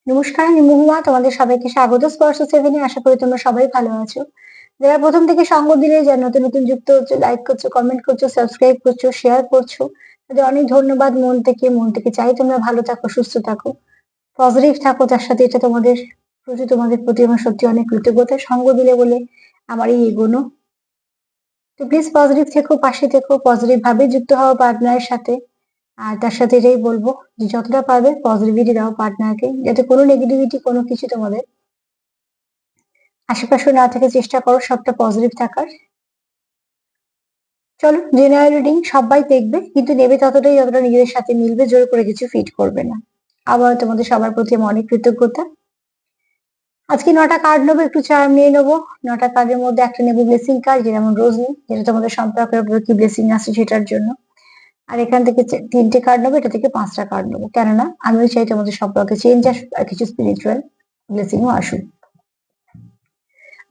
নমস্কার, আমি মহুয়া। তোমাদের সবাইকে স্বাগত স্পর্শ সেভেনে। আশা করি তোমরা সবাই ভালো আছো। যারা প্রথম থেকে সঙ্গ দিলে, যারা নতুন নতুন যুক্ত হচ্ছে, লাইক করছো, কমেন্ট করছো, সাবস্ক্রাইব করছো, শেয়ার করছো, তাদের অনেক ধন্যবাদ। মন থেকে চাই তোমরা ভালো থাকো, সুস্থ থাকো, পজিটিভ থাকো। তার সাথে এটা তোমাদের প্রতি আমার সত্যি অনেক কৃতজ্ঞতা। সঙ্গ দিলে বলে আমার এই এগোনো। তো প্লিজ পজিটিভ থেকো, পাশে থেকো, পজিটিভ ভাবে যুক্ত হওয়া পার্টনারের সাথে। আর তার সাথে এটাই বলবো যে যতটা পারবে পজিটিভিটি দাও পার্টনারকে, যাতে কোনো নেগেটিভিটি কোনো কিছু তোমাদের আশেপাশে না থেকে চেষ্টা করো সবটা পজিটিভ থাকার। চলো, জেনারেল রিডিং সবাই দেখবে, কিন্তু নেবে ততটাই যতটা নিজেদের সাথে মিলবে। জোর করে কিছু ফিট করবে না। আবার তোমাদের সবার প্রতি আমার অনেক কৃতজ্ঞতা। আজকে 9টা কার্ড নেবো, একটু চার্ম নিয়ে নেবো। 9টা কার্ডের মধ্যে একটা নেবো ব্লেসিং কার্ড, যেমন রোজ নিই, যেটা তোমাদের সম্পর্কের উপর কি ব্লেসিং আছে সেটার জন্য। আর এখান থেকে 3টে কার্ড নেবো, এটা থেকে 5টা কার্ড নেবো। কেননা আমিও চাই তোমাদের সম্পর্কে চেঞ্জ আসুক আর কিছু স্পিরিচুয়াল ব্লেসিংও আসুক।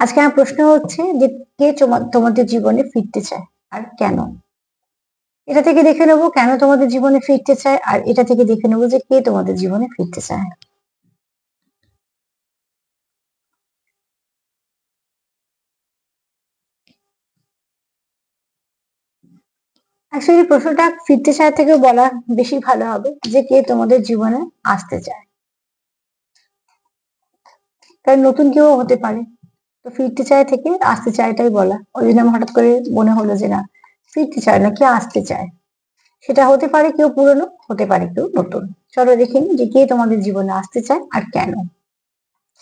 আজকে আমার প্রশ্ন হচ্ছে যে কে তোমাদের জীবনে ফিরতে চায় আর কেন। এটা থেকে দেখে নেবো কেন তোমাদের জীবনে ফিরতে চায়, আর এটা থেকে দেখে নেবো যে কে তোমাদের জীবনে ফিরতে চায়। অ্যাকচুয়ালি প্রশ্নটা ফিরতে চায় থেকে বলা বেশি ভালো হবে যে কে তোমাদের জীবনে আসতে চায়। কারণ নতুন কেউ হতে পারে। তো ফিরতে চায় থেকে আসতে চায়টাই বলা, ওই জন্য আমার হঠাৎ করে মনে হলো যে না, ফিরতে চায় না, কে আসতে চায়। সেটা হতে পারে কেউ পুরনো, হতে পারে কেউ নতুন। চলো দেখে নিই যে কে তোমাদের জীবনে আসতে চায় আর কেন।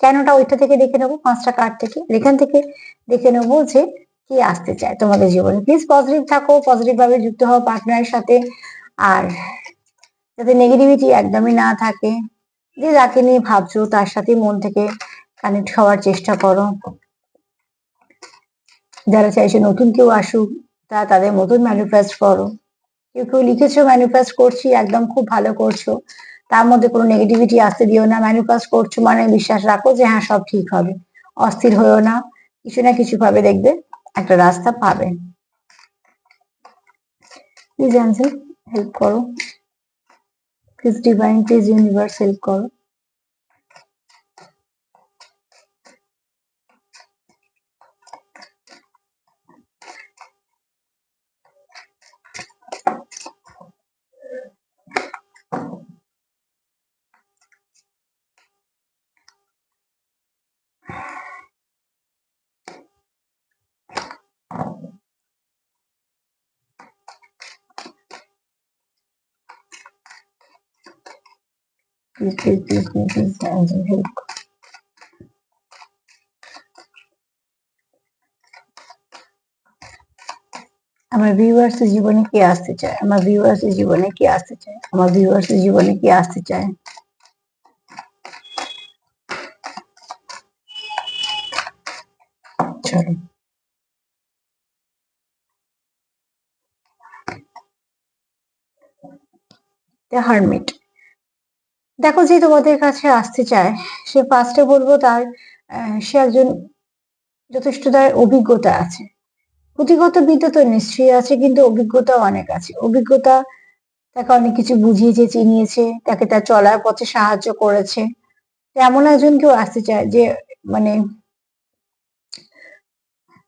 কেনটা ওইটা থেকে দেখে নেবো, 5টা কার্ড থেকে। এখান থেকে দেখে নেবো যে কে আসতে চায় তোমাদের জীবনে। প্লিজ পজিটিভ থাকো, পজিটিভ ভাবে যুক্ত হও পার্টনারের সাথে। আর যাতে নেগেটিভিটি একদমই না থাকে। যে যাকে নিয়ে ভাবছো তার সাথে মন থেকে কানেক্ট হওয়ার চেষ্টা করো। যারা চাইছে নতুন কেউ আসুক, তাদের মতন ম্যানিফেস্ট করো। কেউ কেউ লিখেছো ম্যানিফেস্ট করছি, একদম খুব ভালো করছো। তার মধ্যে কোনো নেগেটিভিটি আসতে দিও না। ম্যানিফেস্ট করছো মানে বিশ্বাস রাখো যে হ্যাঁ, সব ঠিক হবে। অস্থির হয়েও না, কিছু না কিছু ভাবে দেখবে একটা রাস্তা পাবে। প্লিজ অ্যাঞ্জেল হেল্প করো, please divine, please universe help করো। Please please please please angel help করো। আমার ভিউয়ার্স জীবনে কে আসতে চায়, আমার ভিউয়ার্স জীবনে কে আসতে চায়, আমার ভিউয়ার্স জীবনে কে আসতে চায়। চলো, দ্য হারমিট। দেখো, যে তোমাদের কাছে আসতে চায়, সে ফার্স্টে বলবো তার সে একজন যথেষ্ট, তার অভিজ্ঞতা আছে। পুঁথিগত বিদ্যা তো নিশ্চয়ই আছে, কিন্তু অভিজ্ঞতাও অনেক আছে। অভিজ্ঞতা তাকে অনেক কিছু বুঝিয়েছে, চিনিয়েছে, তাকে তার চলার পথে সাহায্য করেছে। এমন একজন কেউ আসতে চায় যে মানে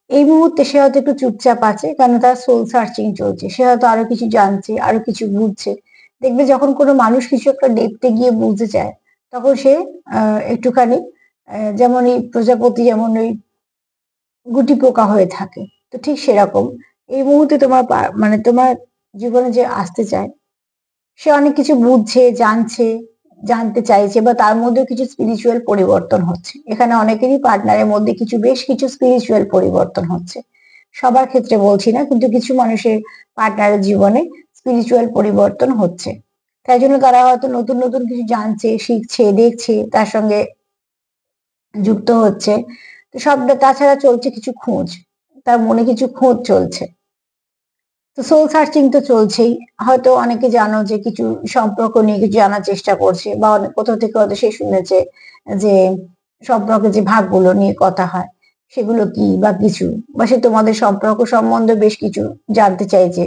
এই মুহূর্তে সে হয়তো একটু চুপচাপ আছে, কারণ তার সোল সার্চিং চলছে। সে হয়তো আরো কিছু জানছে, আরো কিছু বুঝছে। দেখবে যখন কোনো মানুষ কিছু একটা ডেপথে গিয়ে বুঝতে চায়, তখন সে একটুখানি যেমন এই প্রজাপতি যেমন ওই গুটি পোকা হয়ে থাকে, তো ঠিক সেরকম এই মুহূর্তে তোমার মানে তোমার জীবনে যে আসতে চায়, সে অনেক কিছু বুঝছে, জানছে, জানতে চাইছে, বা তার মধ্যে কিছু স্পিরিচুয়াল পরিবর্তন হচ্ছে। এখানে অনেকেরই পার্টনারের মধ্যে বেশ কিছু স্পিরিচুয়াল পরিবর্তন হচ্ছে। সবার ক্ষেত্রে বলছি না, কিন্তু কিছু মানুষের পার্টনারের জীবনে স্পিরিচুয়াল পরিবর্তন হচ্ছে। তাই জন্য তারা হয়তো নতুন নতুন কিছু জানছে, শিখছে, দেখছে, তার সঙ্গে যুক্ত হচ্ছে। তো সবটা, তাছাড়া চলছে কিছু খোঁজ, তার মনে কিছু খোঁজ চলছে। তো সোল সার্চিং তো চলছেই। হয়তো অনেকে জানো যে কিছু সম্পর্ক নিয়ে কিছু জানার চেষ্টা করছে, বা অনেক কোথাও থেকে হয়তো সে শুনেছে যে সম্পর্কে যে ভাগগুলো নিয়ে কথা হয় সেগুলো কি, বা কিছু, বা সে তোমাদের সম্পর্ক সম্বন্ধে বেশ কিছু জানতে চাইছে।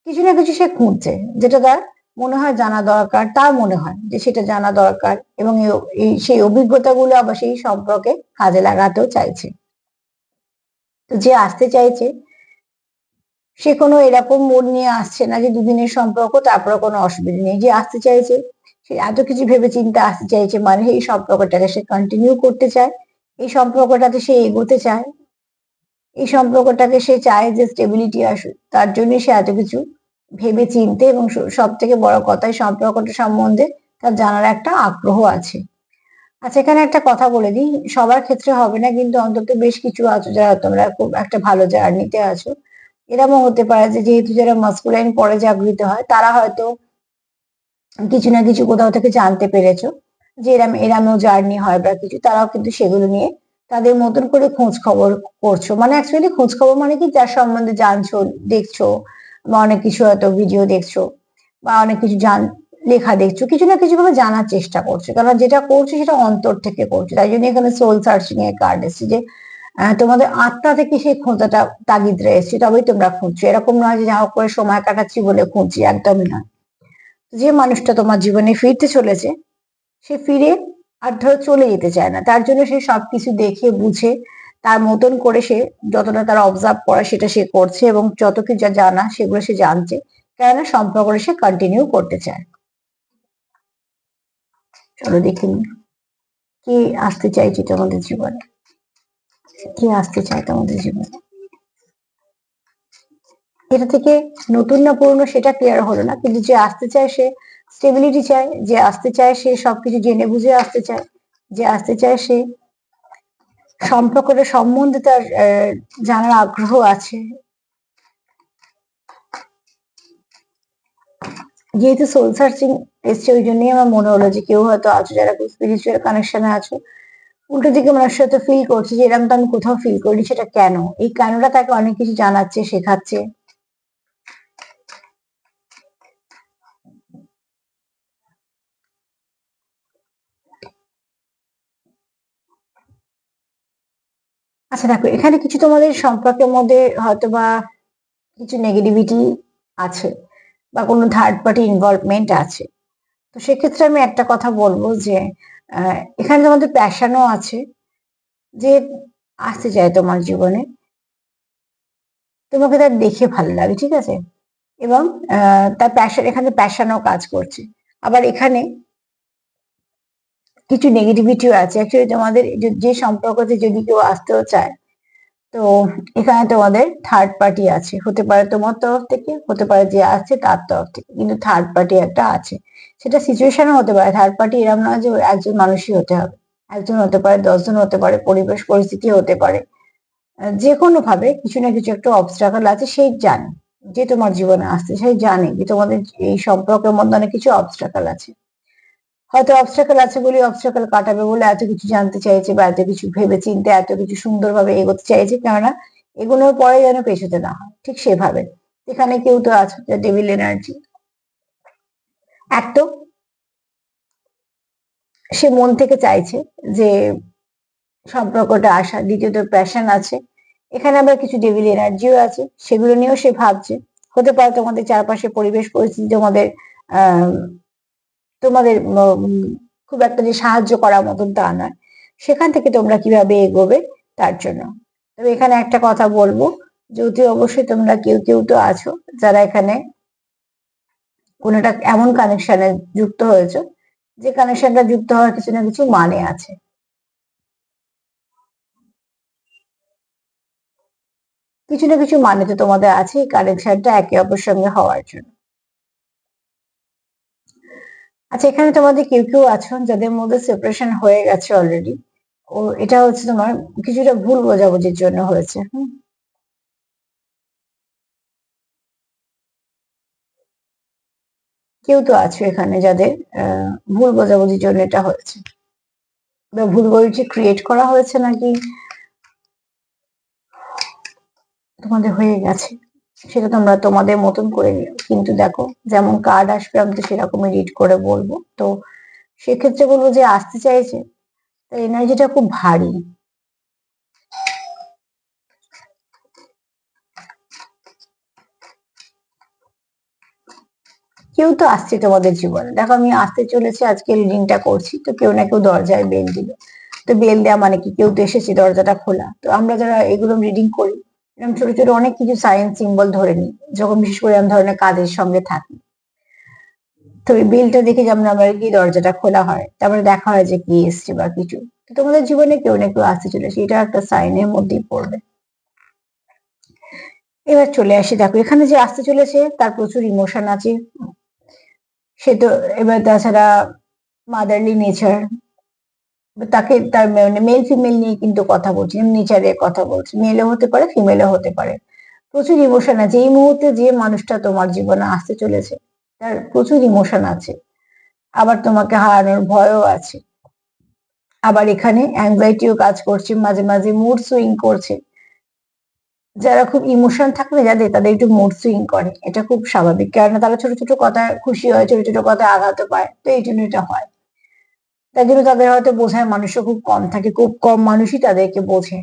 কিছু না কিছু সে খুঁজছে, যেটা তার মনে হয় জানা দরকার, তার মনে হয় যে সেটা জানা দরকার, এবং সেই অভিজ্ঞতাগুলো আবার সেই সম্পর্কে কাজে লাগাতেও চাইছে। তো যে আসতে চাইছে সে কোনো এরকম মন নিয়ে আসছে না যে দুদিনের সম্পর্ক তারপরে কোনো অসুবিধা নেই। যে আসতে চাইছে সে এত কিছু ভেবে চিন্তে আসতে চাইছে, মানে এই সম্পর্কটাকে সে কন্টিনিউ করতে চায়, এই সম্পর্কটাতে সে এগোতে চায়, এই সম্পর্কটাকে সে চায় যে স্টেবিলিটি আসুক, তার জন্য সে এত কিছু ভেবে চিনতে, এবং সব থেকে বড় কথা এই সম্পর্কটা সম্বন্ধে তার জানার একটা আগ্রহ আছে। আচ্ছা, এখানে একটা কথা বলে দিই, সবার ক্ষেত্রে হবে না, কিন্তু অন্তত বেশ কিছু আছো যারা তোমরা খুব একটা ভালো জার্নিতে আছো। এরকমও হতে পারে যে যেহেতু যারা মাস্কুলাইন পরে জাগৃত হয় তারা হয়তো কিছু না কিছু কোথাও থেকে জানতে পেরেছো যে এরম এরমও জার্নি হয় বা কিছু, তারাও কিন্তু সেগুলো নিয়ে তাদের মতন করে খোঁজ খবর করছো। মানে অ্যাকচুয়ালি খোঁজ খবর মানে কি, যার সম্বন্ধে জানছো, দেখছো, বা অনেক কিছু হয়তো ভিডিও দেখছো, বা অনেক কিছু লেখা দেখছো, কিছু না কিছু ভাবে জানার চেষ্টা করছো, কারণ যেটা করছো সেটা অন্তর থেকে করছো। তাই জন্য এখানে সোল সার্চিং এর কার্ড এসেছে যে তোমাদের আত্মা থেকে সেই খোঁজাটা তাগিদরা এসছে, তবেই তোমরা খুঁজছো। এরকম নয় যে যা হোক করে সময় কাটাচ্ছি বলে খুঁজছি, একদমই নয়। যে মানুষটা তোমার জীবনে ফিরতে চলেছে সে ফিরে আর ধরো চলে যেতে চায় না, তার জন্য সে সবকিছু দেখে বুঝে তার মতন করে সে যতটা তার অবজার্ভ করা সেটা সে করছে, এবং যত কিছু যা জানা সেগুলো সে জানছে, কেননা সম্পর্কটা সে কন্টিনিউ করতে চায়। চলো দেখে নি কে আসতে চাইছে তোমাদের জীবনে, কে আসতে চায় তোমাদের জীবনে। এটা থেকে নতুন না পুরনো সেটা ক্লিয়ার হলো না, কিন্তু যে আসতে চায় সে স্টেবিলিটি চায়, যে আসতে চায় সে সবকিছু জেনে বুঝে আসতে চায়, যে আসতে চায় সে সম্পর্কটা সম্বন্ধে তার জানার আগ্রহ আছে। যেহেতু সোল সার্চিং এসছে ওই জন্যই আমার মনে হলো যে কেউ হয়তো আছো যারা খুব স্পিরিচুয়াল কানেকশনে আছো, উল্টো দিকে মানুষের সাথে ফিল করছে যে এরকম তো আমি কোথাও ফিল করি, সেটা কেন, এই কেনটা তাকে অনেক কিছু জানাচ্ছে, শেখাচ্ছে। আচ্ছা দেখো, এখানে কিছু তোমাদের সম্পর্কের মধ্যে হয়তো বা কিছু নেগেটিভিটি আছে, বা কোনো থার্ড পার্টি ইনভলভমেন্ট আছে। তো সেক্ষেত্রে আমি একটা কথা বলবো যে এখানে তোমাদের প্যাশনও আছে, যে আসতে চায় তোমার জীবনে, তোমাকে তার দেখে ভালো লাগে, ঠিক আছে, এবং তার প্যাশন, এখানে প্যাশনও কাজ করছে। আবার এখানে কিছু নেগেটিভিটিও আছে। অ্যাকচুয়ালি তোমাদের যে সম্পর্কতে যদি কেউ আসতেও চায়, তো এখানে তোমাদের থার্ড পার্টি আছে, হতে পারে তোমার তরফ থেকে, হতে পারে যে আসছে তার তরফ থেকে, কিন্তু থার্ড পার্টি একটা আছে। সেটা সিচুয়েশনও হতে পারে, থার্ড পার্টি এরকম নয় যে একজন মানুষই হতে হবে, একজন হতে পারে, 10 জন হতে পারে, পরিবেশ পরিস্থিতি হতে পারে। যে কোনো ভাবে কিছু না কিছু একটা অবস্ট্রাগল আছে, সেই জানে, যে তোমার জীবনে আসছে সেই জানে যে তোমাদের এই সম্পর্কের মধ্যে অনেক কিছু অবস্ট্রাগল আছে। হয়তো অবস্ট্রাগল আছে বলে অবস্ট্রাগল কাটাবে বলে এত কিছু জানতে চাইছে, বা এত কিছু ভেবে চিন্তে এত কিছু সুন্দরভাবে এগোতে চাইছে, কেননা এগুলোর পরে যেন পেছোতে না হয়, ঠিক সেভাবে। এখানে কেউ তো আছে ডেভিল এনার্জি, এক তো সে মন থেকে চাইছে যে সম্পর্কটা আসা, দ্বিতীয়ত প্যাশন আছে, এখানে আবার কিছু ডেভিল এনার্জিও আছে, সেগুলো নিয়েও সে ভাবছে। হতে পারে তোমাদের চারপাশে পরিবেশ পরিস্থিতি তোমাদের আহ তোমাদের খুব একটা যে সাহায্য করার মতন তা নয়, সেখান থেকে তোমরা কিভাবে এগোবে তার জন্য। তবে এখানে একটা কথা বলবো, যদি অবশ্যই তোমরা কেউ কেউ তো আছো যারা এখানে কোন একটা এমন কানেকশনে যুক্ত হয়েছে, যে কানেকশনটা যুক্ত হওয়ার কিছু না কিছু মানে আছে, কিছু না কিছু মানে তো তোমাদের আছে এই কানেকশনটা একে অপরের সঙ্গে হওয়ার জন্য। আচ্ছা, এখানে তোমাদের কেউ কেউ আছো যাদের মধ্যে সেপারেশন হয়ে গেছে অলরেডি, ও এটা হচ্ছে তোমার কিছুটা ভুল বোঝাবুঝির জন্য হয়েছে। কেউ তো আছো এখানে যাদের ভুল বোঝাবুঝির জন্য এটা হয়েছে, বা ভুল বোঝাবুঝি ক্রিয়েট করা হয়েছে, নাকি তোমাদের হয়ে গেছে, সেটা তোমরা তোমাদের মতন করে নিও। কিন্তু দেখো, যেমন কার্ড আসবে আমি তো সেরকমই রিড করে বলবো। তো সেক্ষেত্রে বলবো যে আসতে চাইছে, তার এনার্জিটা খুব ভারী, কেউ তো আসছে তোমাদের জীবনে। দেখো আমি আসতে চলেছে, আজকে রিডিংটা করছি, তো কেউ না কেউ দরজায় বেল দিল। তো বেল দেওয়া মানে কি, কেউ তো এসেছে, দরজাটা খোলা। তো আমরা যারা এগুলো রিডিং করি, এরকম ছোট ছোট অনেক কিছু সাইন সিম্বল ধরে নিই, যখন বিশেষ করে এরকম ধরনের কাজের সঙ্গে থাকি। তো এই বেলটা দেখে যেমন আমরা কি দরজাটা খোলা হয়, তারপরে দেখা হয় যে কি এসছে বা কিছু। তো তোমাদের জীবনে কেউ না কেউ আসতে চলেছে, এটা একটা সাইনের মধ্যেই পড়বে। এবার চলে আসি, দেখো এখানে যে আসতে চলেছে তার প্রচুর ইমোশন আছে। সে তো এবার তাছাড়া মাদারলি নেচার, তাকে তার মানে মেল ফিমেল নিয়ে কিন্তু কথা বলছি, নেচারের কথা বলছি, মেলও হতে পারে ফিমেলও হতে পারে। প্রচুর ইমোশন আছে এই মুহূর্তে। যে মানুষটা তোমার জীবনে আসতে চলেছে তার প্রচুর ইমোশন আছে, আবার তোমাকে হারানোর ভয়ও আছে। আবার এখানে অ্যাংজাইটিও কাজ করছে, মাঝে মাঝে মুড সুইং করছে। যারা খুব ইমোশন থাকে না যাদের, তাদের একটু মুড সুইং করে, এটা খুব স্বাভাবিক, কেননা তারা ছোট ছোট কথা খুশি হয়, ছোট ছোট কথা আঘাত পায়, তো এই জন্য এটা হয়। তাই জন্য তাদের হয়তো বোঝার মানুষও খুব কম থাকে, খুব কম মানুষই তাদেরকে বোঝে।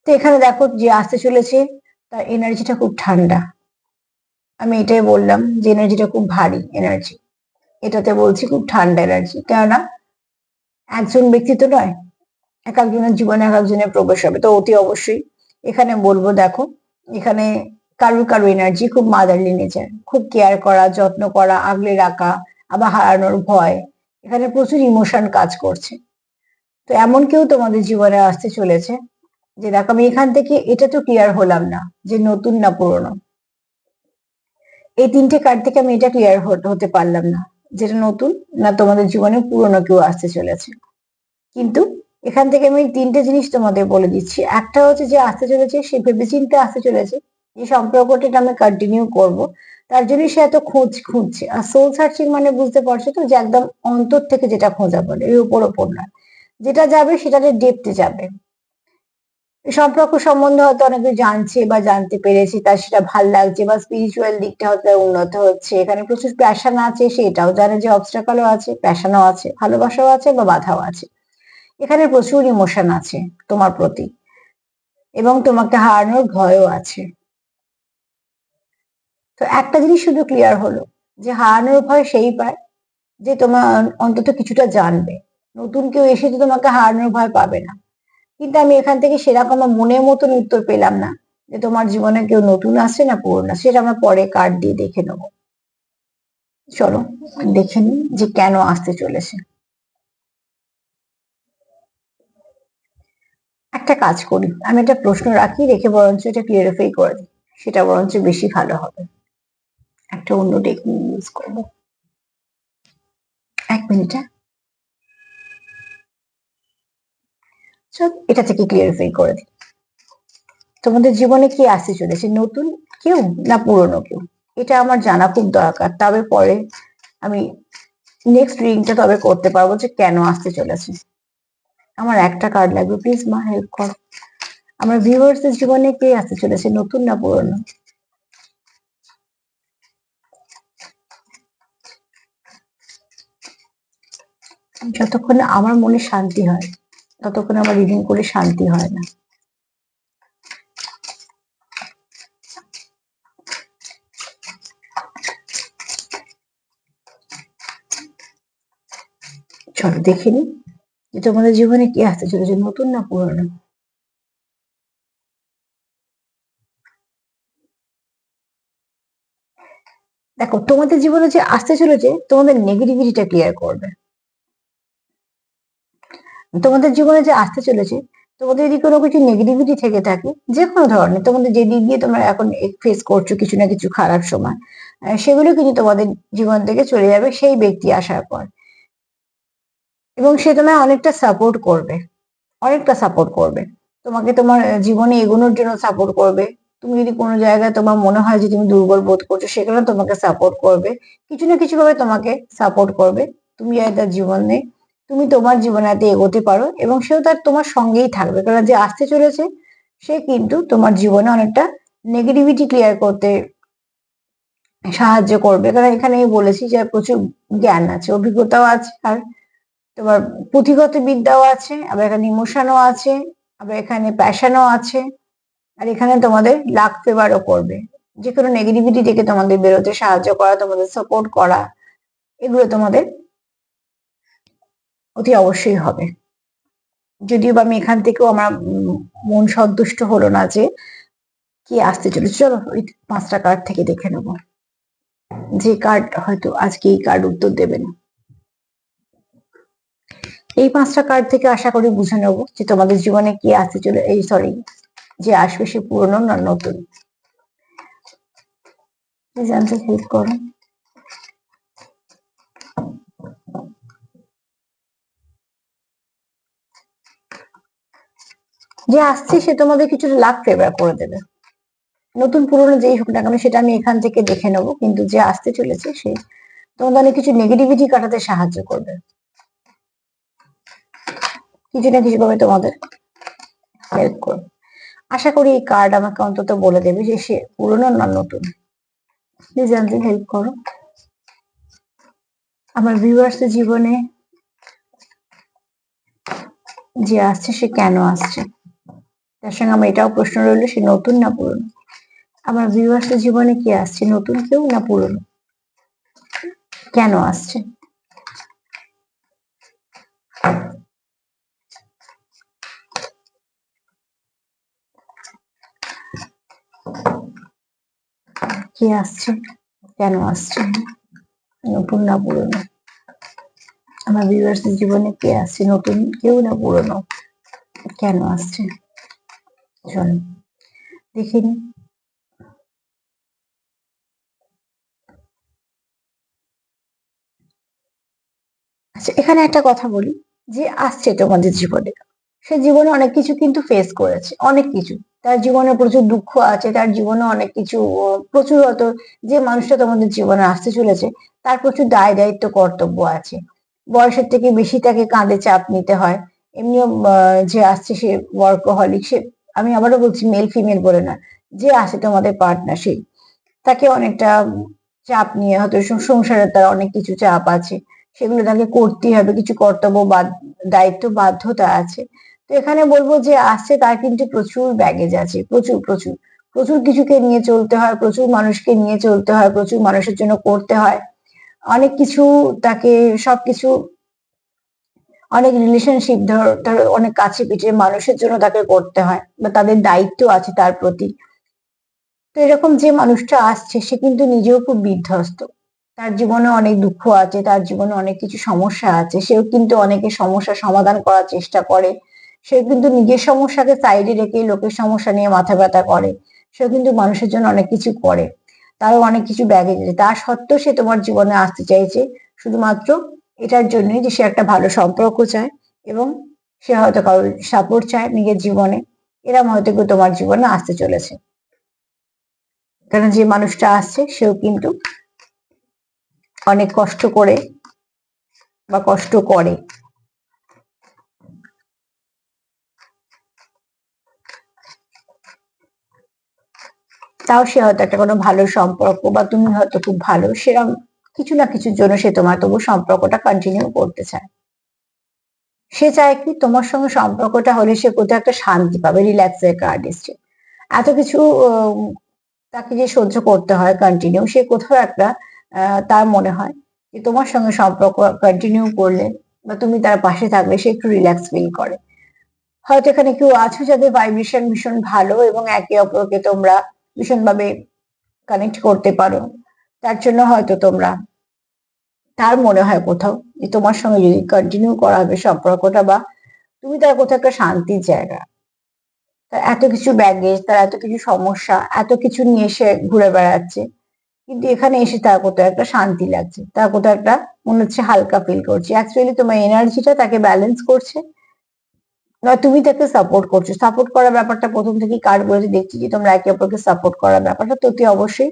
তো এখানে দেখো যে আসতে চলেছে তার এনার্জিটা খুব ঠান্ডা। আমি এটাই বললাম যে এনার্জিটা খুব ভারী এনার্জি, এটাতে বলছি খুব ঠান্ডা এনার্জি, কেননা একজন ব্যক্তি তো নয়, এক একজনের জীবনে এক একজনের প্রবেশ হবে, তো অতি অবশ্যই এখানে বলবো। দেখো এখানে কারুর কারুর এনার্জি খুব মাদারলি নেচার, খুব কেয়ার করা, যত্ন করা, আগলে রাখা, আবার হারানোর ভয়, এখানে প্রচুর ইমোশন কাজ করছে। তো এমন কেউ তোমাদের জীবনে আসতে চলেছে যে, দেখো আমি এখান থেকে এটা তো ক্লিয়ার হলাম না যে নতুন না পুরনো। এই তিনটে কার্ড থেকে আমি এটা ক্লিয়ার হতে পারলাম না যেটা নতুন না তোমাদের জীবনে পুরনো কেউ আসতে চলেছে। কিন্তু এখান থেকে আমি তিনটে জিনিস তোমাদের বলে দিচ্ছি। একটা হচ্ছে যে আসতে চলেছে সে ভেবেচিন্তে আসতে চলেছে, যে সম্পর্কটা আমি কন্টিনিউ করব, তার জন্য সে এত খোঁজ খুঁজছে। আর সোল সার্চিং মানে বুঝতে পারছো তো, যে একদম অন্তর থেকে যেটা খোঁজা বলে, এর উপর ওপর নয়, যেটা যাবে সেটাতে ডেপতে যাবে। সম্পর্ক সম্বন্ধে হয়তো অনেক কিছু জানছে বা জানতে পেরেছে, তার সেটা ভাল লাগছে, বা স্পিরিচুয়াল দিকটা হয়তো তার উন্নত হচ্ছে, এখানে প্রচুর প্যাশন আছে, সেটাও জানে যে অবস্টাকলও আছে, প্যাশনও আছে, ভালোবাসাও আছে বা বাধাও আছে। এখানে প্রচুর ইমোশন আছে তোমার প্রতি, এবং তোমাকে হারানোর ভয়ও আছে। তো একটা জিনিস শুধু ক্লিয়ার হলো, যে হারানোর ভয় সেই পায় যে তোমার অন্তত কিছুটা জানবে। নতুন কেউ এসে তো তোমাকে হারানোর ভয় পাবে না। কিন্তু আমি এখান থেকে সেরকম আমার মনের মতন উত্তর পেলাম না যে তোমার জীবনে কেউ নতুন আসছে না পুরনো, সেটা আমরা পরে কার্ড দিয়ে দেখে নেবো। চলো দেখে নিই যে কেন আসতে চলেছে। একটা কাজ করি, আমি একটা প্রশ্ন রাখি, রেখে বরঞ্চ এটা ক্লিয়ারিফাই করে দিই, সেটা বরঞ্চ বেশি ভালো হবে। একটা অন্য টেকনিক ইউজ করবো। এক মিনিট, হ্যাঁ। চল এটা থেকে ক্লিয়ারিফাই করে দিই। তোমাদের জীবনে কি আসতে চলেছে, নতুন কেউ না পুরনো কেউ, এটা আমার জানা খুব দরকার, তবে পরে আমি নেক্সট রিডিংটা তবে করতে পারবো যে কেন আসতে চলেছে। আমার একটা কার্ড লাগবে, প্লিজ মা হেল্প করো। আমার ভিউয়ার্স এর জীবনে কে আসতে চলেছে, নতুন না পুরনো? যতক্ষণ না আমার মনে শান্তি হয়, ততক্ষণ আমার রিডিং করে শান্তি হয় না। চলো দেখে নি যে তোমাদের জীবনে কি আসতে চলেছে, নতুন না পুরনো। দেখো তোমাদের জীবনে যে আসতে চলেছে তোমাদের নেগেটিভিটিটা ক্লিয়ার করবে। তোমাদের জীবনে যে আসতে চলেছে, তোমাদের যদি কোনো কিছু নেগেটিভিটি থেকে থাকে, যে কোনো ধরনের, তোমাদের যে দিক দিয়ে তোমরা এখন ফেস করছো কিছু না কিছু খারাপ সময়, সেগুলো কিন্তু তোমাদের জীবন থেকে চলে যাবে সেই ব্যক্তি আসার পর। এবং সে তোমায় অনেকটা সাপোর্ট করবে, অনেকটা সাপোর্ট করবে। তোমাকে তোমার জীবনে এগোনোর জন্য সাপোর্ট করবে। তুমি যদি কোনো জায়গায় তোমার মনে হয় যে তুমি দুর্বল বোধ করছো, সেখানে তোমাকে সাপোর্ট করবে, কিছু না কিছু ভাবে তোমাকে সাপোর্ট করবে। তুমি যাতে তার জীবনে, তুমি তোমার জীবনে যাতে এগোতে পারো, এবং সেও তার তোমার সঙ্গেই থাকবে, কারণ যে আসতে চলেছে সে কিন্তু তোমার জীবনে অনেকটা নেগেটিভিটি ক্লিয়ার করতে সাহায্য করবে। কারণ এখানে আমি বলেছি যে প্রচুর জ্ঞান আছে, অভিজ্ঞতাও আছে, আর তোমার পুঁথিগত বিদ্যাও আছে, আবার এখানে ইমোশনও আছে, আবার এখানে প্যাশনও আছে, আর এখানে তোমাদের লাক ফেভারও করবে। যে কোনো নেগেটিভিটি থেকে তোমাদের বেরোতে সাহায্য করা, তোমাদের সাপোর্ট করা, এগুলো তোমাদের অতি অবশ্যই হবে। যদিও বা আমি এখান থেকেও আমার মন সন্তুষ্ট হলো না যে কি আসতে চলেছে। চলো ওই 5টা কার্ড থেকে দেখে নেবো, যে কার্ড হয়তো আজকে এই কার্ড উত্তর দেবে না। এই 5টা কার্ড থেকে আশা করি বুঝে নেবো যে তোমাদের জীবনে কি আসতে চলে, এই সরি, যে আসবে সে পুরনো না নতুন। জানতে হেল্প করো। যে আসছে সে তোমাদের কিছুটা লাভ ফেভার করে দেবে। নতুন পুরনো যেই হোক না কেন সেটা আমি এখান থেকে দেখে নেবো, কিন্তু যে আসতে চলেছে সে তোমাদের অনেক কিছু নেগেটিভিটি কাটাতে সাহায্য করবে, কিছু না কিছু ভাবে তোমাদের হেল্প করবে। আশা করি এই কার্ড আমাকে অন্তত বলে দেবে যে সে পুরনো না নতুন। প্লিজ জানতে হেল্প করো। আমার ভিউয়ার্স জীবনে যে আসছে সে কেন আসছে, তার সঙ্গে আমার এটাও প্রশ্ন রইল সে নতুন না পুরনো। আমার ভিউয়ার্স জীবনে কি আসছে, নতুন কেউ না পুরনো, কেন আসছে। কি আসছে, কেন আসছে, নতুন না পুরনো। আমার ভিউয়ার্স জীবনে কে আসছে, নতুন কেউ না পুরনো, কেন আসছে। চলো দেখে নি। আচ্ছা এখানে একটা কথা বলি, যে আসছে তোমাদের জীবনে, সে জীবনে অনেক কিছু কিন্তু ফেস করেছে, অনেক কিছু। তার জীবনে প্রচুর দুঃখ আছে, তার জীবনে অনেক কিছু প্রচুর হয়তো, যে মানুষটা তোমাদের জীবনে আসতে চলেছে তার প্রচুর দায় দায়িত্ব কর্তব্য আছে। বয়সের থেকে বেশি তাকে কাঁধে চাপ নিতে হয়। এমনিও যে আসছে সে ওয়ার্কহলিক, সে, আমি আবারও বলছি মেল ফিমেল বলে না, যে আসে তোমাদের পার্টনার সেই, তাকে অনেকটা চাপ নিয়ে হয়তো সংসারের তার অনেক কিছু চাপ আছে, সেগুলো তাকে করতেই হবে, কিছু কর্তব্য বা দায়িত্ব বাধ্যতা আছে। তো এখানে বলবো যে আসছে তার কিন্তু প্রচুর ব্যাগেজ আছে, প্রচুর প্রচুর প্রচুর কিছুকে নিয়ে চলতে হয়, প্রচুর মানুষকে নিয়ে চলতে হয়, প্রচুর মানুষের জন্য করতে হয় অনেক কিছু, তাকে সবকিছু, অনেক রিলেশনশিপ ধর ধর অনেক কাছে পিঠে মানুষের জন্য তাকে করতে হয়, বা তাদের দায়িত্ব আছে তার প্রতি। তো এরকম যে মানুষটা আসছে সে কিন্তু নিজেও খুব বিধ্বস্ত, তার জীবনে অনেক দুঃখ আছে, তার জীবনে অনেক কিছু সমস্যা আছে, সেও কিন্তু অনেকের সমস্যা সমাধান করার চেষ্টা করে। সে কিন্তু নিজের সমস্যাকে সাইডে রেখে লোকের সমস্যা নিয়ে মাথা ব্যথা করে। সে কিন্তু মানুষের জন্য অনেক কিছু করে, তারও অনেক কিছু ব্যাগেজ আছে, তা সত্ত্বেও সে তোমার জীবনে আসতে চাইছে শুধুমাত্র এটার জন্যই যে সে একটা ভালো সম্পর্ক চায়, এবং সে হয়তো কারোর সাপোর্ট চায় নিজের জীবনে। এরম হয়তো কেউ তোমার জীবনে আসতে চলেছে, কারণ যে মানুষটা আসছে সেও কিন্তু অনেক কষ্ট করে বা কষ্ট করে। তাও সে হয়তো একটা কোনো ভালো সম্পর্ক, বা তুমি হয়তো খুব ভালো, সেরকম কিছু না কিছুর জন্য সে তোমার তবু সম্পর্কটা কন্টিনিউ করতে চায়। সে চায় কি তোমার সঙ্গে সম্পর্কটা হলে সে কোথাও একটা শান্তি পাবে, রিল্যাক্সের কার্ড এসছে। এত কিছু তাকে যে সহ্য করতে হয় কন্টিনিউ, সে কোথাও একটা তার মনে হয় যে তোমার সঙ্গে সম্পর্ক কন্টিনিউ করলে বা তুমি তার পাশে থাকলে সে একটু রিল্যাক্স ফিল করে। হয়তো এখানে কেউ আছো যাদের ভাইব্রেশন ভীষণ ভালো এবং একে অপরকে তোমরা ভীষণভাবে কানেক্ট করতে পারো, তার জন্য হয়তো তোমরা, তার মনে হয় কোথাও যে তোমার সঙ্গে যদি কন্টিনিউ করা হবে সম্পর্কটা, বা তুমি তার কোথাও একটা শান্তির জায়গা। তার এত কিছু ব্যাগেজ, তার এত কিছু সমস্যা, এত কিছু নিয়ে সে ঘুরে বেড়াচ্ছে, কিন্তু এখানে এসে তার কোথাও একটা শান্তি লাগছে, তার কোথাও একটা মনে হচ্ছে হালকা ফিল করছে। অ্যাকচুয়ালি তোমার এনার্জিটা তাকে ব্যালেন্স করছে, না তুমি তাকে সাপোর্ট করছো। সাপোর্ট করার ব্যাপারটা প্রথম থেকেই কার্ড বলেছে, দেখছি যে তোমরা একে অপরকে সাপোর্ট করার ব্যাপারটা তো অতি অবশ্যই।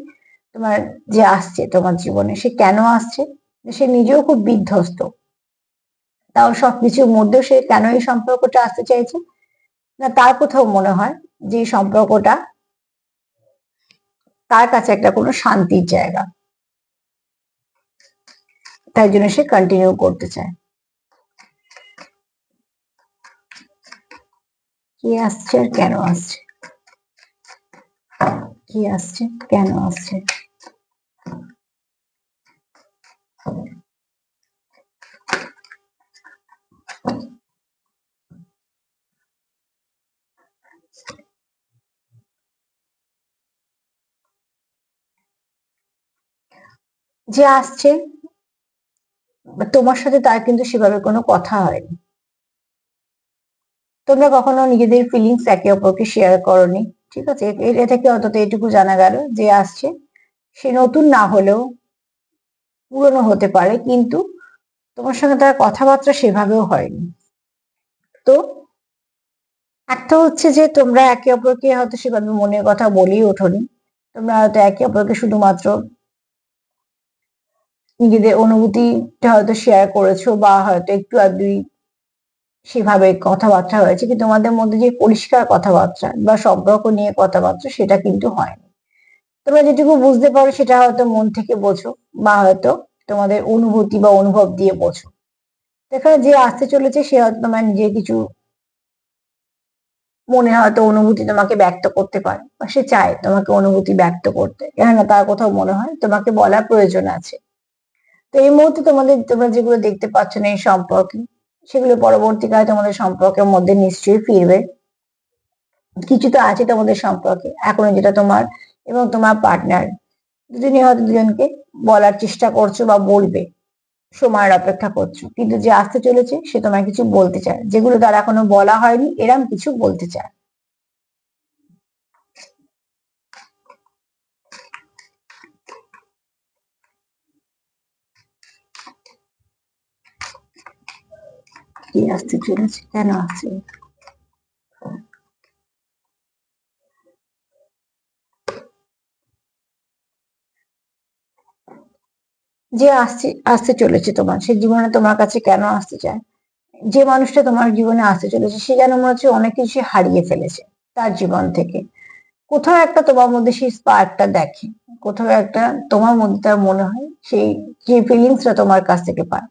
তোমার যে আসছে তোমার জীবনে সে কেন আসছে, সে নিজেও খুব বিধ্বস্ত, তাও সবকিছুর মধ্যেও সে কেন এই সম্পর্কটা আসতে চাইছে, না তার কোথাও মনে হয় যে এই সম্পর্কটা তার কাছে একটা কোনো শান্তির জায়গা, তাই জন্য সে কন্টিনিউ করতে চায়। কি আসছে আর কেন আসছে। কি আসছে, কেন আসছে? যে আসছে তোমার সাথে তার কিন্তু সেভাবে কোনো কথা হয়নি। তোমরা কখনো নিজেদের ফিলিংস একে অপরকে শেয়ার করোনি। ঠিক আছে, এটা থেকে অন্তত এটুকু জানা গেল যে আসছে সে নতুন না হলেও পুরনো হতে পারে, কিন্তু তোমার সঙ্গে তার কথাবার্তা সেভাবেও হয়নি। তো একটা হচ্ছে যে তোমরা একে অপরকে হয়তো সেভাবে মনের কথা বলেই ওঠোনি। তোমরা হয়তো একে অপরকে শুধুমাত্র নিজেদের অনুভূতিটা হয়তো শেয়ার করেছো, বা হয়তো একটু আধটুই সেভাবে কথাবার্তা হয়েছে, কিন্তু তোমাদের মধ্যে যে পরিষ্কার কথাবার্তা বা সম্পর্ক নিয়ে কথাবার্তা সেটা কিন্তু হয়নি। তোমরা যেটুকু বুঝতে পারো সেটা হয়তো মন থেকে বোঝো, বা হয়তো তোমাদের অনুভূতি বা অনুভব দিয়ে বোঝো। এখানে যে আসতে চলেছে সে হয়তো তোমার নিজের কিছু মনে হয়তো অনুভূতি তোমাকে ব্যক্ত করতে পারে, বা সে চায় তোমাকে অনুভূতি ব্যক্ত করতে, কেননা তার কোথাও মনে হয় তোমাকে বলার প্রয়োজন আছে। তো এই মুহূর্তে তোমরা যেগুলো দেখতে পাচ্ছ না এই সম্পর্কে, সেগুলো পরবর্তীকালে তোমাদের সম্পর্কের মধ্যে নিশ্চয়ই ফিরবে। কিছু তো আছে তোমাদের সম্পর্কে এখনো, যেটা তোমার এবং তোমার পার্টনার দুজনে হয়তো দুজনকে বলার চেষ্টা করছো বা বলবে, সময়ের অপেক্ষা করছো। কিন্তু যে আসতে চলেছে সে তোমায় কিছু বলতে চায়, যেগুলো তার এখনো বলা হয়নি, এরম কিছু বলতে চায়। কি আসতে চলেছে, কেন আসছে? যে আসতে চলেছে তোমার সে জীবনে তোমার কাছে কেন আসতে চায়? যে মানুষটা তোমার জীবনে আসতে চলেছে সে যেন মনে হচ্ছে অনেক কিছু হারিয়ে ফেলেছে তার জীবন থেকে। কোথাও একটা তোমার মধ্যে সেই স্পার্কটা দেখে, কোথাও একটা তোমার মধ্যে তার মনে হয় সেই যে ফিলিংসটা তোমার কাছ থেকে পায়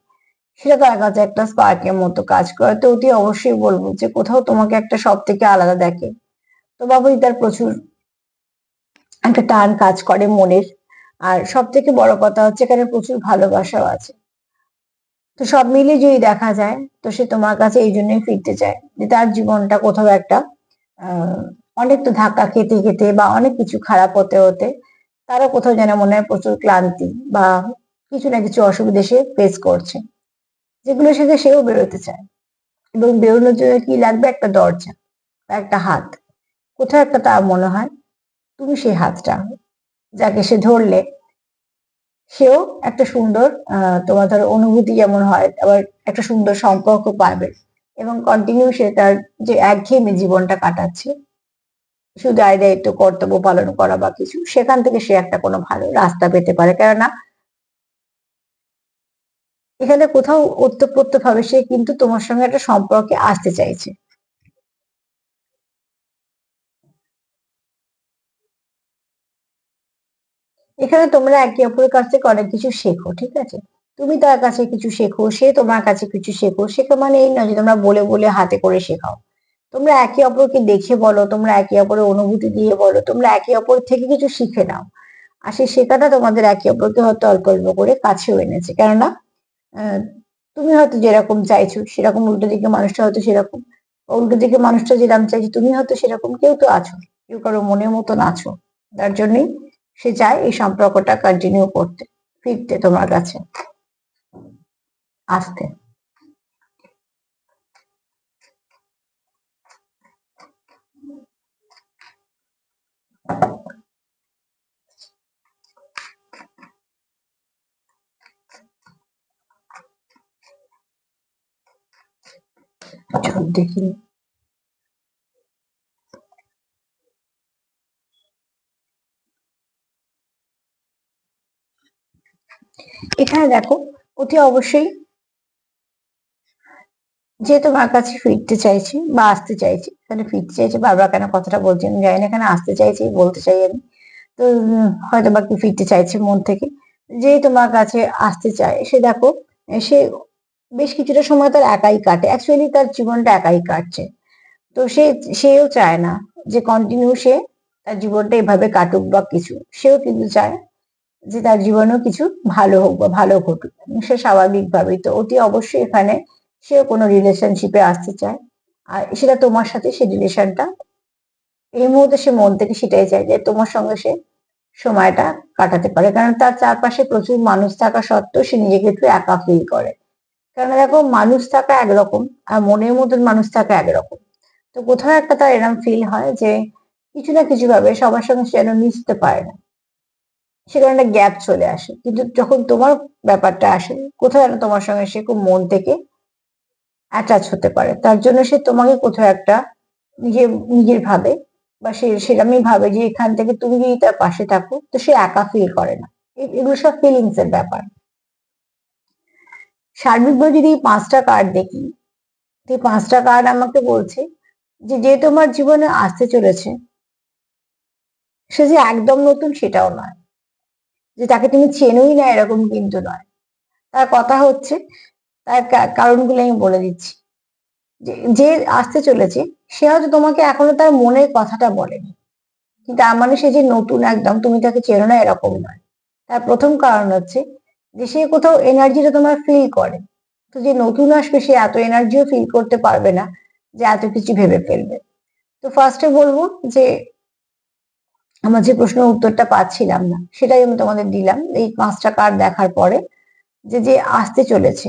সেটা তার কাছে একটা স্পার্কের মতো কাজ করে। তো অতি অবশ্যই বলবো যে কোথাও তোমাকে একটা সব থেকে আলাদা দেখে। তো বাবুই তার প্রচুর একটা টান কাজ করে মনের। আর সব থেকে বড় কথা হচ্ছে এখানে প্রচুর ভালোবাসাও আছে। তো সব মিলিয়ে যদি দেখা যায় তো সে তোমার কাছে এই জন্যই ফিরতে চায় যে তার জীবনটা কোথাও একটা আহ অনেক তো ধাক্কা খেতে খেতে বা অনেক কিছু খারাপ হতে হতে তারা কোথাও যেন মনে হয় প্রচুর ক্লান্তি বা কিছু না কিছু অসুবিধা সে ফেস করছে, যেগুলো থেকে সেও বেরোতে চায়। এবং বেরোনোর জন্য কি লাগবে? একটা দরজা বা একটা হাত। কোথাও একটা তার মনে হয় তুমি সেই হাতটা, যাকে সে ধরলে সেও একটা সুন্দর তোমার ধরো অনুভূতি যেমন হয়, আবার একটা সুন্দর সম্পর্ক পাবে। এবং কন্টিনিউ সে তার যে একঘেয়েমি জীবনটা কাটাচ্ছে শুধু দায় দায়িত্ব কর্তব্য পালন করা বা কিছু, সেখান থেকে সে একটা কোনো ভালো রাস্তা পেতে পারে। কেননা এখানে কোথাও ওতপ্রোত ভাবে সে কিন্তু তোমার সঙ্গে একটা সম্পর্কে আসতে চাইছে। এখানে তোমরা একে অপরের কাছ থেকে অনেক কিছু শেখো, ঠিক আছে? তুমি তার কাছে কিছু শেখো, সে তোমার কাছে কিছু শেখো। শেখা মানে এই নয় যে তোমরা বলে বলে হাতে করে শেখাও। তোমরা একে অপরকে দেখে বলো, তোমরা একে অপরের অনুভূতি দিয়ে বলো, তোমরা একে অপর থেকে কিছু শিখে নাও। আর সেই শেখাটা তোমাদের একে অপরকে হয়তো অল্প অল্প করে কাছেও এনেছে। কেননা আহ, তুমি হয়তো যেরকম চাইছো সেরকম উল্টো দিকে মানুষটা হয়তো সেরকম, উল্টো দিকে মানুষটা যেরকম চাইছে তুমি হয়তো সেরকম, কেউ তো আছো, কেউ কারো মনের মতন আছো। তার জন্যই সে চায় এই সম্পর্কটা কন্টিনিউ করতে, ফিরতে তোমার কাছে আসতে। চল দেখিনি। এখানে দেখো অতি অবশ্যই যে তোমার কাছে ফিরতে চাইছে বা আসতে চাইছে, এখানে ফিরতে চাইছে বারবার কেন কথাটা বলছি আমি জানি না, এখানে আসতে চাইছি বলতে চাই আমি। তো হয়তো বা কি ফিরতে চাইছে মন থেকে, যে তোমার কাছে আসতে চায় সে দেখো সে বেশ কিছুটা সময় তার একাই কাটে, অ্যাকচুয়ালি তার জীবনটা একাই কাটছে। তো সেও চায় না যে কন্টিনিউ সে তার জীবনটা এভাবে কাটুক বা কিছু, সেও কিন্তু চায় যে তার জীবনেও কিছু ভালো হোক বা ভালো ঘটুক, সে স্বাভাবিকভাবেই। তো অতি অবশ্যই এখানে সেও কোনো রিলেশনশিপে আসতে চায়, আর সেটা তোমার সাথে সেই রিলেশনটা এই মুহূর্তে সে মন থেকে সেটাই চায় যে তোমার সঙ্গে সে সময়টা কাটাতে পারে, কারণ তার চারপাশে প্রচুর মানুষ থাকা সত্ত্বেও সে নিজেকে একটু একা ফিল করে। কারণ দেখো, মানুষ থাকা একরকম আর মনের মতন মানুষ থাকা একরকম। তো কোথাও একটা তার এরকম ফিল হয় যে কিছু না কিছু ভাবে সবার সঙ্গে সে যেন মিশতে পারে না, সেখানে একটা গ্যাপ চলে আসে। কিন্তু যখন তোমার ব্যাপারটা আসে, কোথাও যেন তোমার সঙ্গে সে খুব মন থেকে অ্যাটাচ হতে পারে, তার জন্য সে তোমাকে কোথাও একটা নিজের নিজের ভাবে বা সে সেরকমই ভাবে যে এখান থেকে তুমি যদি তার পাশে থাকো তো সে একা ফিল করে না। এগুলো সব ফিলিংস এর ব্যাপার। সার্বিকভাবে যদি এই 5টা কার্ড দেখি, তো এই 5টা কার্ড আমাকে বলছে যে যে তোমার জীবনে আসতে চলেছে সে যে একদম নতুন সেটাও নয়, যে তাকে তুমি চেনোই না এরকম কিন্তু নয়। তার কথা হচ্ছে, তার কারণগুলো আমি বলে দিচ্ছি। যে যে আসতে চলেছে সে হয়তো তোমাকে এখনো তার মনের কথাটা বলেনি, কিন্তু তার মানে সে যে নতুন একদম তুমি তাকে চেনো না এরকম নয়। তার প্রথম কারণ হচ্ছে যে সে কোথাও এনার্জিটা তোমার ফিল করে। তো যে নতুন আসবে সে এত এনার্জিও ফিল করতে পারবে না যে এত কিছু ভেবে ফেলবে। তো ফার্স্টে বলবো যে আমার যে প্রশ্নের উত্তরটা পাচ্ছিলাম না সেটাই আমি তোমাদের দিলাম এই 5টা কার্ড দেখার পরে, যে যে আসতে চলেছে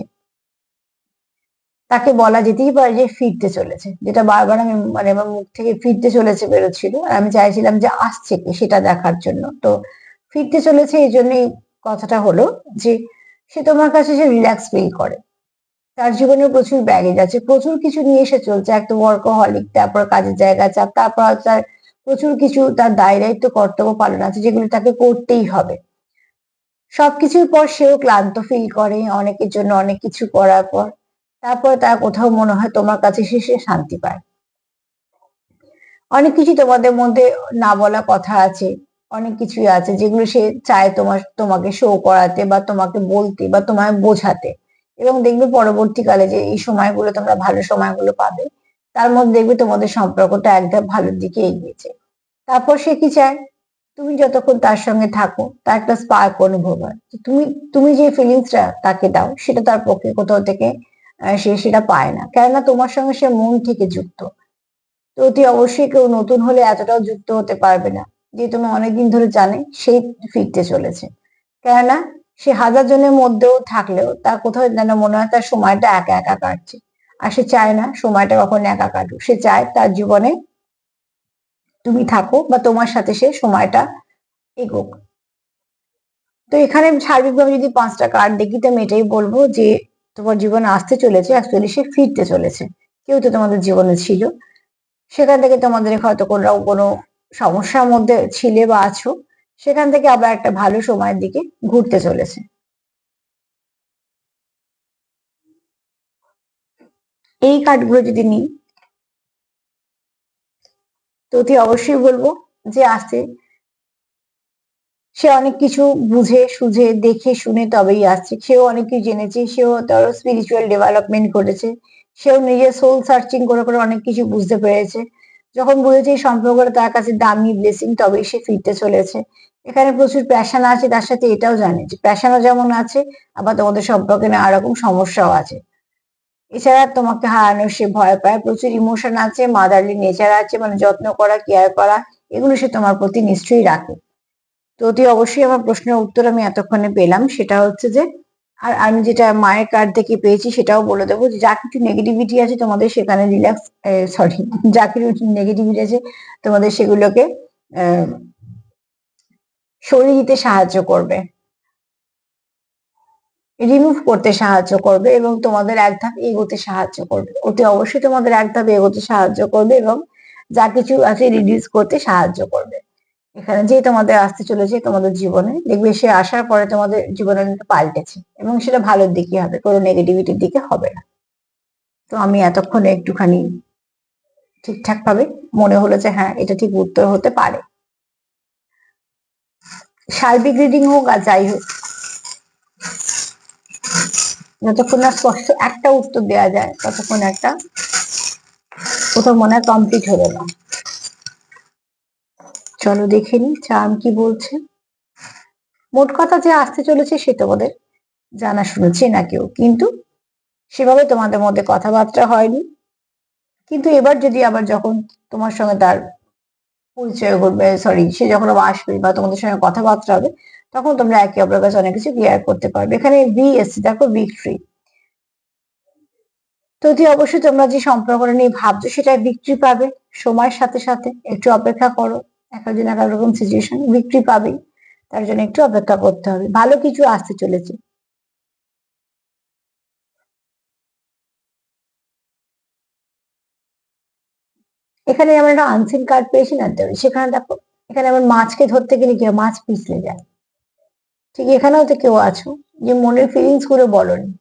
তাকে বলা যেতেই পারে যে ফিরতে চলেছে, যেটা বারবার আমি মানে আমার মুখ থেকে ফিরতে চলেছে বেরোচ্ছিল, আর আমি চাইছিলাম যে আসছে কি সেটা দেখার জন্য। তো ফিরতে চলেছে এই জন্যই কথাটা হলো যে সে তোমার কাছে সে রিল্যাক্স ফিল করে। তার জীবনে প্রচুর ব্যাগেজ আছে, প্রচুর কিছু নিয়ে এসে চলছে, একটা ওয়ার্কহলিক, তারপর কাজের জায়গা চাপ, তারপর তার প্রচুর কিছু তার দায় দায়িত্ব কর্তব্য পালন আছে যেগুলো তাকে করতেই হবে। সবকিছুর পর সেও ক্লান্ত ফিল করে অনেকের জন্য, অনেক কিছু করার পর। তারপরে তার কোথাও মনে হয় তোমার কাছে সে শান্তি পায়। অনেক কিছু তোমাদের মধ্যে না বলা কথা আছে, অনেক কিছুই আছে যেগুলো সে চায় তোমাকে শো করাতে বা তোমাকে বলতে বা তোমায় বোঝাতে। এবং দেখবে পরবর্তীকালে যে এই সময়গুলো তোমরা ভালো সময়গুলো পাবে, তার মধ্যে দেখবে তোমাদের সম্পর্কটা একদম ভালোর দিকে এগিয়েছে। তারপর সে কি চায়, তুমি যতক্ষণ তার সঙ্গে থাকো তার একটা স্পার্ক অনুভব হয়। তো তুমি তুমি যে ফিলিংসটা তাকে দাও সেটা তার পক্ষে কোথাও থেকে সে সেটা পায় না, কেননা তোমার সঙ্গে সে মন থেকে যুক্ত। তো অতি অবশ্যই কেউ নতুন হলে এতটাও যুক্ত হতে পারবে না, যে তুমি অনেকদিন ধরে জানে সেই ফিরতে চলেছে। কেননা সে হাজার জনের মধ্যেও থাকলেও তার কোথাও যেন মনে হয় তার সময়টা একা একা কাটছে। আর সে চায় না সময়টা কখনো একা কাটুক, সে চায় তার জীবনে তুমি থাকো বা তোমার সাথে সে সময়টা এগোক। তো এখানে সার্বিকভাবে যদি 5টা কার্ড দেখি তো আমি এটাই বলবো যে তোমার জীবনে আসতে চলেছে, অ্যাকচুয়ালি সে ফিরতে চলেছে। কেউ তো তোমাদের জীবনে ছিল, সেখান থেকে তোমাদের হয়তো কোনো সমস্যার মধ্যে ছিলে বা আছো, সেখান থেকে আবার একটা ভালো সময়ের দিকে ঘুরতে চলেছে। এই কার্ডগুলো যদি নিই তো অতি অবশ্যই বলবো যে আসছে, সে অনেক কিছু বুঝে সুঝে দেখে শুনে তবেই আসছে। সেও অনেক কিছু জেনেছে, সেও তার স্পিরিচুয়াল ডেভেলপমেন্ট করেছে, সেও নিজের সোল সার্চিং করে করে অনেক কিছু বুঝতে পেরেছে। যখন বুঝেছে এই সম্পর্কটা তার কাছে দামি ব্লেসিং, তবেই সে ফিরতে চলেছে। এখানে প্রচুর প্যাশন আছে, তার সাথে এটাও জানে যে প্যাশনও যেমন আছে, আবার তোমাদের সম্পর্কে নানা রকম সমস্যাও আছে। এছাড়া তোমাকে হারানোর সে ভয় পায়, প্রচুর ইমোশন আছে, মাদারলি নেচার আছে, মানে যত্ন করা, কেয়ার করা, এগুলো সে তোমার প্রতি নিশ্চয়ই রাখে। তো অতি অবশ্যই আমার প্রশ্নের উত্তর আমি এতক্ষণে পেলাম, সেটা হচ্ছে যে, আর আমি যেটা মায়ের কার্ড থেকে পেয়েছি সেটাও বলে দেবো যে যা কিছু নেগেটিভিটি আছে তোমাদের সেখানে রিল্যাক্স, সরি, যা কিছু নেগেটিভিটি আছে তোমাদের সেগুলোকে আহ, সরিয়ে দিতে সাহায্য করবে, রিমুভ করতে সাহায্য করবে এবং তোমাদের এক ধাপ এগোতে সাহায্য করবে। অতি অবশ্যই তোমাদের এক ধাপ এগোতে সাহায্য করবে এবং যা কিছু আছে রিডিউস করতে সাহায্য করবে। এখানে যে তোমাদের আসতে চলেছে তোমাদের জীবনে, দেখবে সে আসার পরে তোমাদের জীবনে পাল্টেছে এবং সেটা ভালোর দিকে হবে, কোনো নেগেটিভিটির দিকে হবে না। তো আমি এতক্ষণে একটুখানি ঠিকঠাক ভাবে মনে হলো যে হ্যাঁ এটা ঠিক উত্তর হতে পারে। সার্বিক রিডিং হোক আর যাই হোক, যতক্ষণ না স্পষ্ট একটা উত্তর দেওয়া যায় ততক্ষণ একটা কোথাও মনে হয় কমপ্লিট হলো না। চলো দেখে নি চার্ম কি বলছে। মোট কথা যে আসতে চলেছে সে তোমাদের জানা শুনেছে না কেউ, কিন্তু সেভাবে তোমাদের মধ্যে কথাবার্তা হয়নি। কিন্তু এবার যদি আবার যখন তোমার সঙ্গে তার পরিচয় ঘটবে, সরি, সে যখন আবার আসবে বা তোমাদের সঙ্গে কথাবার্তা হবে, তখন তোমরা একে অপরের কাছে অনেক কিছু ক্লিয়ার করতে পারবে। এখানে ভি এসছে, দেখো ভিক্টরি। তো অবশ্যই তোমরা যে সম্পর্কটা নিয়ে ভাবছো সেটা ভিক্টরি পাবে সময়ের সাথে সাথে। একটু অপেক্ষা করো, এক একজন এক এক রকম সিচুয়েশন, ভিক্টরি পাবে, তার জন্য একটু অপেক্ষা করতে হবে, ভালো কিছু আসতে চলেছে। এখানে আমার একটা আনসিন কার্ড পেয়েছি না, তো সেখানে দেখো, এখানে আমার মাছকে ধরতে গেলে কি হয়, মাছ পিছলে যায়। ঠিক এখানেও তো কেউ আছো যে মনের ফিলিংস গুলো বলনি,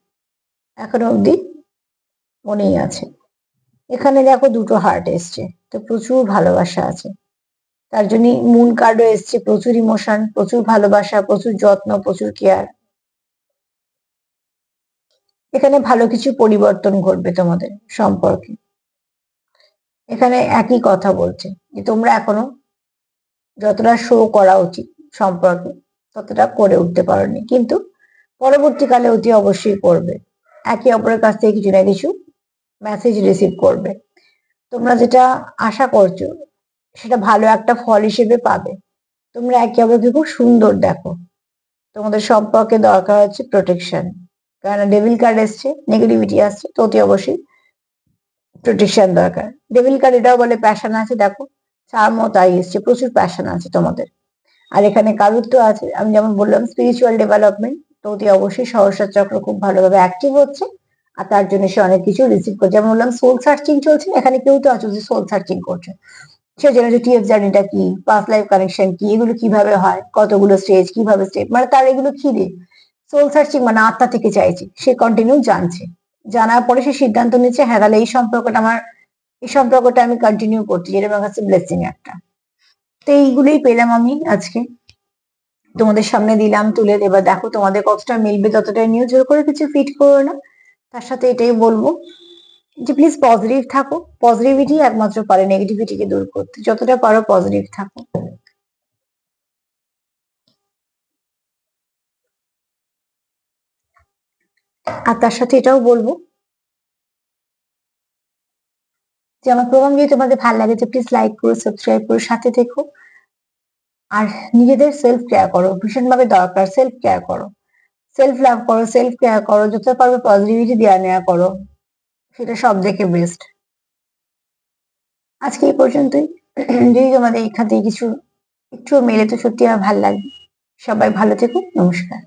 এখনো অব্দি মনেই আছে। এখানে দেখো দুটো হার্ট এসছে, তো প্রচুর ভালোবাসা আছে। তার জন্য মুন কার্ডও এসছে, প্রচুর ইমোশন, প্রচুর ভালোবাসা, প্রচুর যত্ন, প্রচুর কেয়ার। এখানে ভালো কিছু পরিবর্তন ঘটবে তোমাদের সম্পর্কে। এখানে একই কথা বলছে যে তোমরা এখনো যতটা শো করা উচিত সম্পর্কে ততটা করে উঠতে পারোনি, কিন্তু পরবর্তীকালে অতি অবশ্যই করবে। একে অপরের কাছ থেকে কিছু না কিছু মেসেজ রিসিভ করবে। তোমরা যেটা আশা করছো সেটা ভালো একটা ফল হিসেবে পাবে। তোমরা একে অপরকে খুব সুন্দর দেখো। তোমাদের সম্পর্কে দরকার হচ্ছে প্রোটেকশন, কারণ ডেভিল কার্ড এসছে, নেগেটিভিটি আসছে, তো অতি অবশ্যই প্রোটেকশন দরকার। ডেভিল কার্ড এটাও বলে প্যাশন আছে, দেখো চারমো তাই এসছে, প্রচুর প্যাশন আছে তোমাদের। আর এখানে কারুত্ব আছে, আমি যেমন বললাম স্পিরিচুয়াল ডেভেলপমেন্ট, তো অতি অবশ্যই সহস্রার চক্র খুব ভালোভাবে অ্যাক্টিভ হচ্ছে। আর তার জন্য সে অনেক কিছু রিসিভ করছে, যেমন বললাম সোল সার্চিং চলছে, এখানে কেউ তো আছো যে সোল সার্চিং করছে। সে জেনে যে টিএফ জার্নিটা কি, পাস্ট লাইফ কানেকশন কি, এগুলো কিভাবে হয়, কতগুলো স্টেজ, কিভাবে স্টেপ, মানে তার এগুলো খিদে। সোল সার্চিং মানে আত্মা থেকে চাইছে, সে কন্টিনিউ জানছে। জানার পরে সে সিদ্ধান্ত নিচ্ছে, হ্যাঁ তাহলে এই সম্পর্কটা আমি কন্টিনিউ করছি, যেটা আমার কাছে ব্লেসিং একটা। তো এইগুলোই পেলাম আমি আজকে, তোমাদের সামনে দিলাম তুলে। এবার দেখো তোমাদের কতটা মিলবে, ততটাই নিয়ে জোর করে কিছু ফিট করো না। তার সাথে এটাই বলবো যে প্লিজ পজিটিভ থাকো, পজিটিভিটি একমাত্র পারে নেগেটিভিটিকে দূর করতে, যতটা পারো পজিটিভ থাকো। আর তার সাথে এটাও বলবো যে আমার প্রোগ্রাম যদি তোমাদের ভালো লাগে যে প্লিজ লাইক করো, সাবস্ক্রাইব করো, সাথে দেখো। আর নিজেদের সেলফ কেয়ার করো, ভীষণভাবে দরকার, সেলফ কেয়ার করো, সেলফ লাভ করো, সেলফ কেয়ার করো, যত পারবে পজিটিভিটি দেওয়া নেওয়া করো, সেটা সব থেকে বেস্ট। আজকে এই পর্যন্তই। যদি তোমাদের এখান থেকে কিছু একটু মেলে তো সত্যি আমার ভালো লাগবে। সবাই ভালো থেকো, নমস্কার।